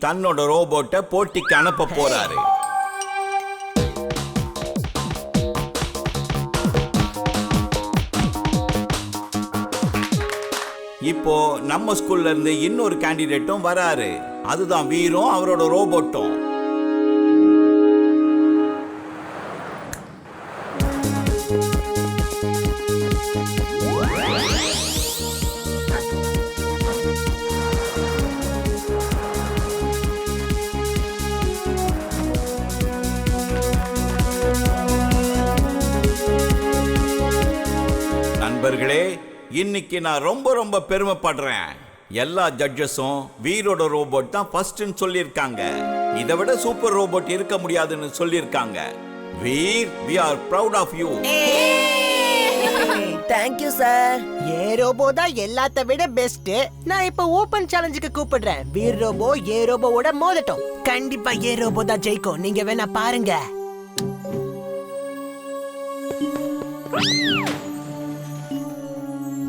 தன்னோட ரோபோட்டை போட்டிக்கு அனுப்ப போறாரு. இப்போ நம்ம ஸ்கூல்ல இருந்து இன்னொரு கேண்டிடேட்டும் வராரு. அதுதான் வீரும் அவரோட ரோபோட்டும். நண்பர்களே, இன்னைக்கு நான் ரொம்ப பெருமைப்படுறேன். எல்லா ஜட்ஜஸும் வீரோட ரோபோட் தான் ஃபர்ஸ்ட்னு சொல்லியிருக்காங்க. இதை விட சூப்பர் ரோபோட் இருக்க முடியாதுன்னு சொல்லியிருக்காங்க. Veer, we are proud of you. Thank you sir. A robo தான் எல்லாத்த விட பெஸ்ட். நான் இப்ப ஓபன் சேலஞ்சுக்கு கூப்பிடுறேன். வீர் ரோபோ ஏ ரோபோவோட மோதட்டும். கண்டிப்பா ஏ ரோபோ தான் ஜெயிக்கும். நீங்க வேணா பாருங்க.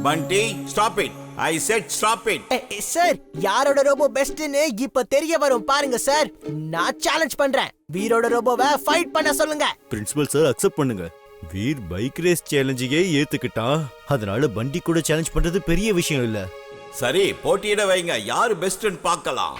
பண்டி, stop it. I said stop it. Sir, யாரோட ரோபோ பெஸ்ட்னு இப்ப தெரிய வரும் பாருங்க சார். நான் சேலஞ்ச் பண்றேன். வீரோட ரோபோவை ஃபைட் பண்ண சொல்லுங்க. பிரின்சிபல் சார் அக்செப்ட் பண்ணுங்க. வீர் பைக் ரேஸ் சேலஞ்சியே ஏத்துக்கிட்டான். அதனால பண்டி கூட சேலஞ்ச் பண்றது பெரிய விஷயம் இல்ல. சரி, போட்டியிட வைங்க. யாரு பெஸ்ட்னு பார்க்கலாம்.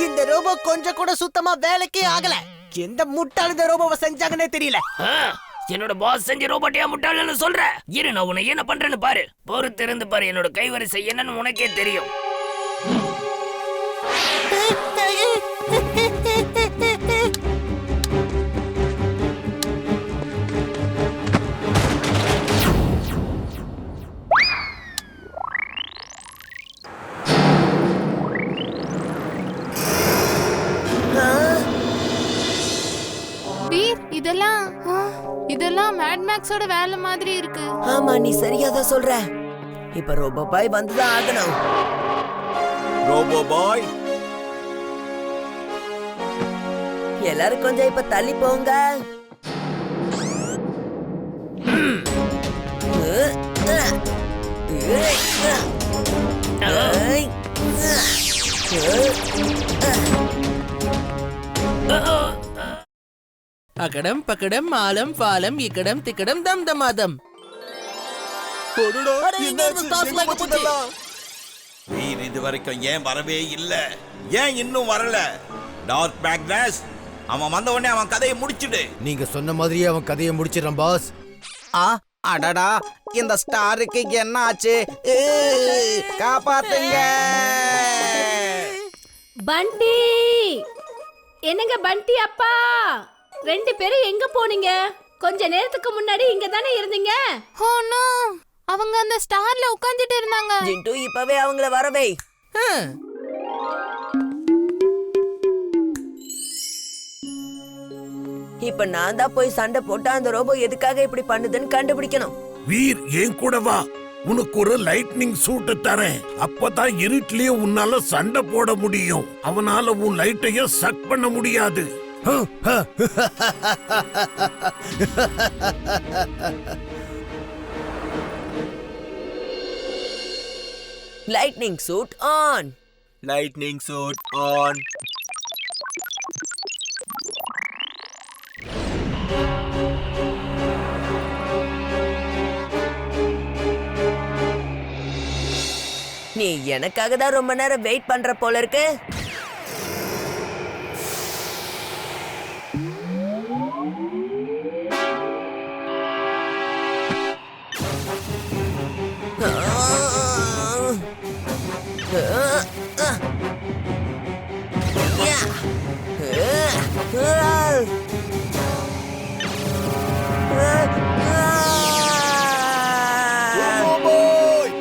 இந்த ரோபோ கொஞ்சம் கூட சுத்தமா வேலைக்கே ஆகல. எந்த முட்டாள் இந்த ரோபோவை செஞ்சாங்கன்னே தெரியல. என்னோட பாஸ் செஞ்ச ரோபோட்டையா முட்டாள்னு சொல்ற? இரு, நான் உன்னை என்ன பண்றேன்னு பாரு. பொறுத்திருந்து பாரு, என்னோட கைவரிசை என்னன்னு உனக்கே தெரியும். இதெல்லாம் மேட் மேக்ஸோட வேலை மாதிரி இருக்கு. ஆமா, நீ சரியா தான் சொல்ற. இப்ப ரோபோ பாய் வந்துதான் ஆகணும். ரோபோ பாய், எல்லாரும் கொஞ்சம் இப்ப தள்ளி போங்க. அகடம் பகடம் மாலம் பாலம் இக்கடம் திக்கடம் தம் தமாதம். வீர் இது வரைக்கும் ஏன் வரவே இல்ல? ஏன் இன்னும் வரல? டார்க் மேக்னஸ், அவன் வந்த உடனே அவன் கதையை முடிச்சிடு. நீங்க சொன்ன மாதிரியே அவன் கதையை முடிச்சிடறான் பாஸ். அடடா, இந்த ஸ்டாருக்கு என்ன ஆச்சு? காப்பாத்துங்க. பண்டி, என்னங்க பண்டி அப்பா, ரெண்டு பேரும் எங்க போனீங்க? கொஞ்ச நேரத்துக்கு முன்னாடி இங்க தானே இருந்தீங்க. ஓ நோ, அவங்க அந்த ஸ்டார்ல உட்கார்ந்துட்டு இருந்தாங்க. ஜிண்டு, இப்பவே அவங்கள வரவே. இப்ப நான் தான் போய் சண்டை போட்டா அந்த ரோபோ எதுக்காக இப்படி பண்ணுதுன்னு கண்டுபிடிக்கணும். வீர், ஏன் கூட வா. உனக்கு ஒரு லைட்னிங் சூட் தரேன். அப்பதான் இருட்டிலேயே உன்னால சண்டை போட முடியும். அவனால உன் லைட்டைய சக் பண்ண முடியாது. Lightning suit on. Lightning suit on. நீ எனக்காக தான் ரொம்ப நேரம் வெயிட் பண்ற போல இருக்கு.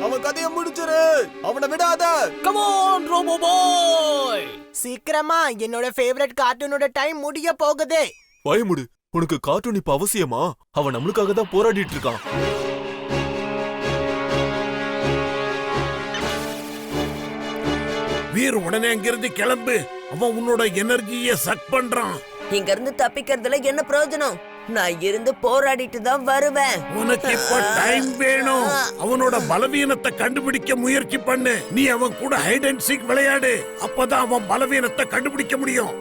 அவன் கதையை முடிச்சிரு. அவனை விடாத. கம் ஆன் ரோபோ பாய். சீக்கிரமா, என்னோட ஃபேவரட் கார்ட்டூனோட டைம் முடிய போகுது. பயமுடு. உனக்கு கார்ட்டூன் இப்ப அவசியமா? அவன் நம்மளுக்காக தான் போராடிட்டு இருக்கான். வீர் உடனே அங்கிருந்து கிளம்பு. அவன் உன்னோட எனர்ஜியை சக் பண்றான். இங்க இருந்து தப்பிக்கிறதுல என்ன பிரயோஜனம்? நான் இருந்து போராடிட்டு தான் வருவேன். உனக்கு இப்ப டைம் வேணும். அவனோட பலவீனத்தை கண்டுபிடிக்க முயற்சி பண்ணு. நீ அவன் கூட ஹைட் அண்ட் சீக் விளையாடு. அப்பதான் அவன் பலவீனத்தை கண்டுபிடிக்க முடியும்.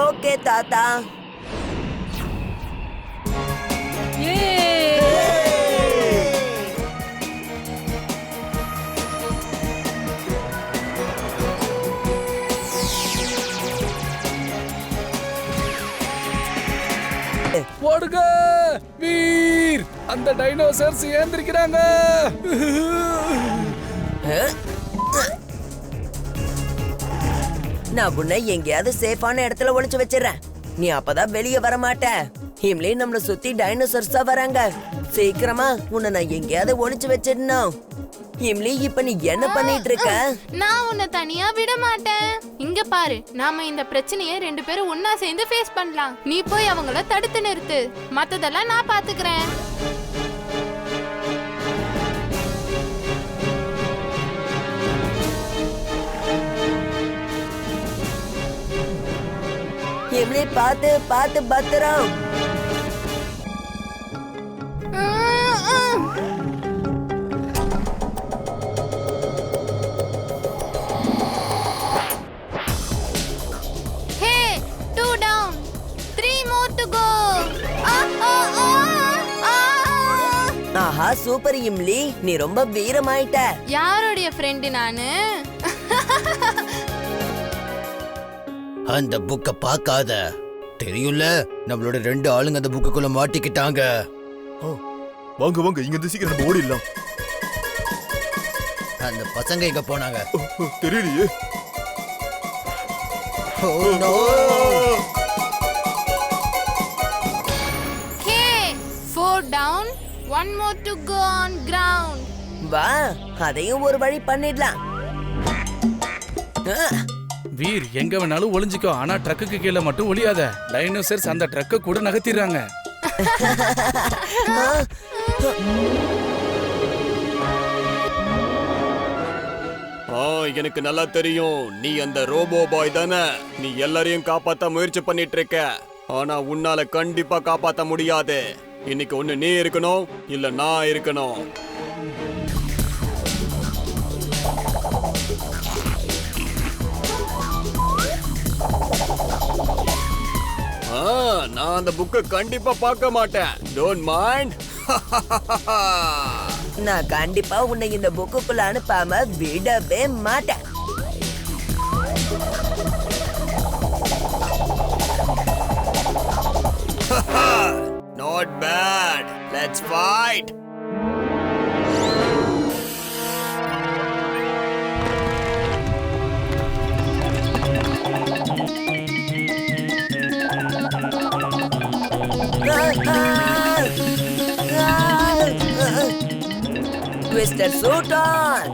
ஓகே தாத்தா. ஓடுங்க வீர், அந்த டைனோசர்ஸ் ஏந்திரிக்கிறாங்க. நான் உன்னை எங்கேயாவது சேஃபான இடத்துல ஒளிச்சு வச்சிடறேன். நீ அப்பதான் வெளியே வர மாட்ட. இம்லே நம்மள சுத்தி டைனோசர்ஸா வராங்க. சீக்கிரமா உன்னை நான் எங்கேயாவது ஒளிச்சு வச்சிடணும். இம்லி, இப்ப நீ என்ன பண்ணிட்டு இருக்க? நான் உன்னை தனியா விட மாட்டேன். இங்க பாரு, நாம இந்த பிரச்சனையை 2 பேரும் ஒன்னா சேர்ந்து ஃபேஸ் பண்ணலாம். நீ போய் அவங்கள தடுத்து நிறுத்து. மத்ததெல்லாம் நான் பாத்துக்கிறேன். இம்லி, பாத்து பாத்து பத்திரம். ஆஹா, சூப்பர் இம்லி, நீ ரொம்ப வீரமாயிட்ட. யாரோடைய ஃப்ரெண்ட் நானு? அந்த புக்க பார்க்காத. தெரியும்ல, நம்மளோட 2 ஆளுங்க அந்த புக்குக்குள்ள மாட்டிக்கிட்டாங்க. வாங்க வாங்க, இங்க இருந்து சீக்கிரம் நம்ம ஓடிடலாம். அந்த பசங்க எங்க போனாங்க? தெரியலையே. Down, one more to go on ground. வா, அதையும் ஒரு வழி பண்ணிடலாம். வீர், எங்க வேணாலும் ஒளிஞ்சிக்கோ. ஆனா ட்ரக்குக்கு கீழே மட்டும் ஒளியாத. டைனோசர்ஸ் அந்த ட்ரக்க கூட நகர்த்திடுறாங்க. எனக்கு நல்லா தெரியும், நீ அந்த ரோபோ பாய் தானே. நீ எல்லாரையும் காப்பாத்த முயற்சி பண்ணிட்டு இருக்க. ஆனா உன்னால கண்டிப்பா காப்பாத்த முடியாது. இன்னைக்கு ஒண்ணு நீ இருக்கணும், இல்ல நான் இருக்கணும். நான் அந்த புக்கை கண்டிப்பா பார்க்க மாட்டேன். Don't mind. நான் கண்டிப்பா உன்னை இந்த புக்குக்குள்ள அனுப்பாம விடவே மாட்டேன். Not bad. Let's fight. Twister suit on.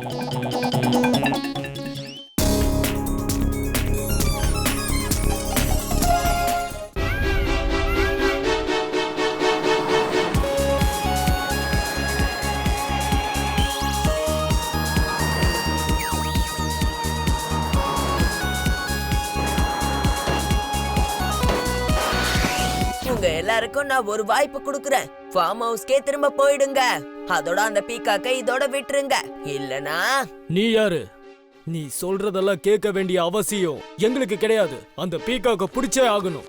உங்க எல்லாருக்கும் நான் ஒரு வாய்ப்பு கொடுக்கறேன். ஃபார்ம் ஹவுஸ்க்கே திரும்ப போயிடுங்க. அதோட அந்த பீக்காக்கை இதோட விட்டுருங்க. இல்லனா நீ யாரு? நீ சொல்றதெல்லாம் கேட்க வேண்டிய அவசியம் எங்களுக்கு கிடையாது. அந்த பீக்காக்க பிடிச்சே ஆகணும்.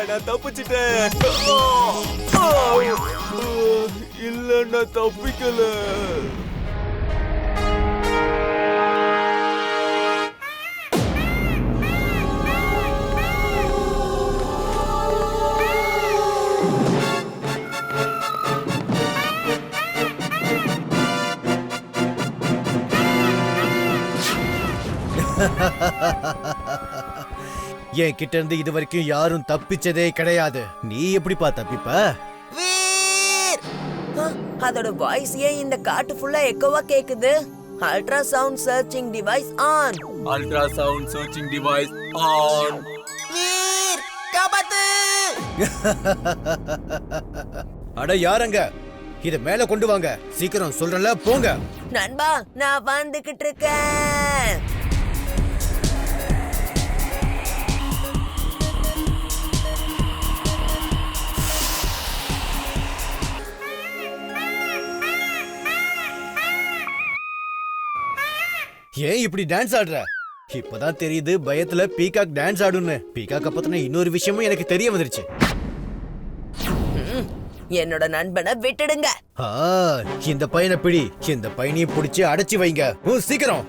நான் தப்பிச்சிட்டேன். இல்ல, நான் தப்பிக்கல. என் கிட்ட இருந்து இது வரைக்கும் யாரும் தப்பிச்சதே கிடையாது. நீ எப்படிப்பா தப்பிப்ப? அதோட வாய்ஸ் ஏன் இந்த காட்டு ஃபுல்லா எக்கோவா கேக்குது? Ultra sound searching device on. Ultra sound searching device on. Veer காப்பாத்து. அட யாரங்க? இத மேல கொண்டு வாங்க, சீக்கிரம் சொல்றல, போங்க. நண்பா, நான் வந்துகிட்டு இருக்கேன். ஏன் இப்படி டான்ஸ் ஆடுற? இப்பதான் தெரியுது பயத்துல பீகாக் டான்ஸ் ஆடுன்னு. பீகாக்க பத்தின இன்னொரு விஷயமும் எனக்கு தெரிய வந்துருச்சு. என்னோட நண்பனை விட்டுடுங்க. இந்த பையனை பிடி. இந்த பையனையும் பிடிச்சு அடைச்சு வைங்க. சீக்கிரம்.